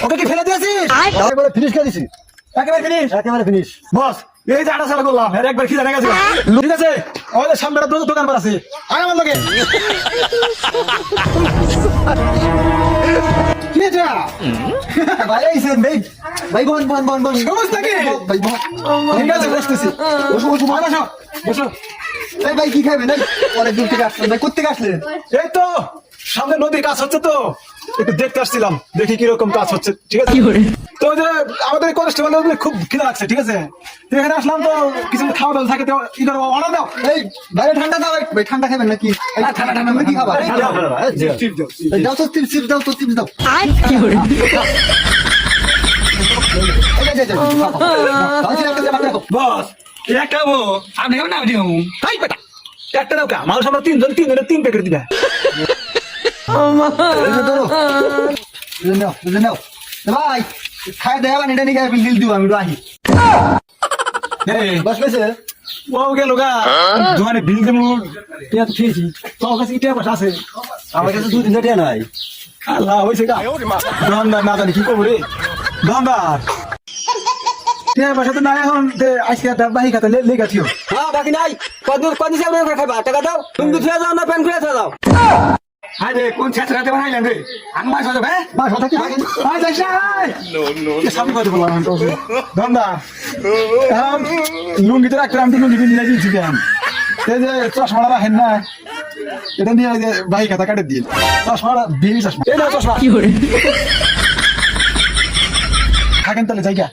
ওকে কি ফেলে দিয়েছিস? একেবারে ফিনিশ করে দিছি, একেবারে ফিনিশ। একেবারে ফিনিশ। বস এই যে আটা সারা করলাম এর একবার খিদে লেগে গেছে। ঠিক আছে আমাদের সামনে একটা দোকান পার আছে, আয় আমার লগে। কি এটা? ভাই আইছেন ভাই, ভাই বন বন বন বন সমস্যা কি? ভাই বন। ঠিক আছে বসতেছি। বসো বসো আয় বসো বসো। এই ভাই কি খাবেন? এই অনেক দূর থেকে আসলেন ভাই, কোথেকে আসলেন? এই তো সামনে নদীর কাজ হচ্ছে তো একটু দেখতে আসছিলাম, দেখি কিরকম কাজ হচ্ছে। ঠিক আছে তো ওই যে আমাদের কনস্টেবল খুব খিদে লাগছে। ঠিক আছে তো এখানে আসলাম তো কিছু খাওয়া দাওয়া থাকে তো ইধার অর্ডার দাও। এই বাইরে ঠান্ডা দাও, ভাই ঠান্ডা খাবেন নাকি? এই ঠান্ডা ঠান্ডা কি খাবার? এই দাও তো চিপস দাও তো চিপস দাও। এই যে বস একটা আপনি কেমন নাম দিও তাই বেটা একটা দাও কা মানুষ আমরা তিনজনের তিন প্যাকেট দিবে। ভাই খাই দেওয়া এটা নিয়ে বিল দিব আমি আহি বস পেয়েছে। ও গেল গা দোকানে বিল দেবো টিয়া তো খেয়েছি, তোর কাছে কি টিয়া পয়সা আছে? আমার কাছে 2-3 টিয়া নাই। আল্লাহ হয়েছে গা দোকানদার না জানি কি করবো রে দোকানদার। টিয়া পয়সা তো নাই এখন আজকে একটা বাহি খাতা লেগে থিও। হ্যাঁ বাকি নাই, কদিন সামনে খাইবা টাকা দাও, তুমি ছুঁয়ে যাও না প্যান খুলে যাও। আয় রে কোন ছেঁচা রাতে বানাইলেন রে আমি মাছ হতে ভাই মাছ হতে কি আয় যাইস সামনে কথা বললাম আমি তো দোকানদার এখন লুঙ্গিতে রাখতে আমি তো লুঙ্গি নিয়ে দিয়েছি কেন এই যে চশমাটা রাখেন না এটা নিয়ে যে বাহি খাতা কাটে দিন চশমাটা বিড়ি চশমা এই না চশমা থাকেন তাহলে জায়গা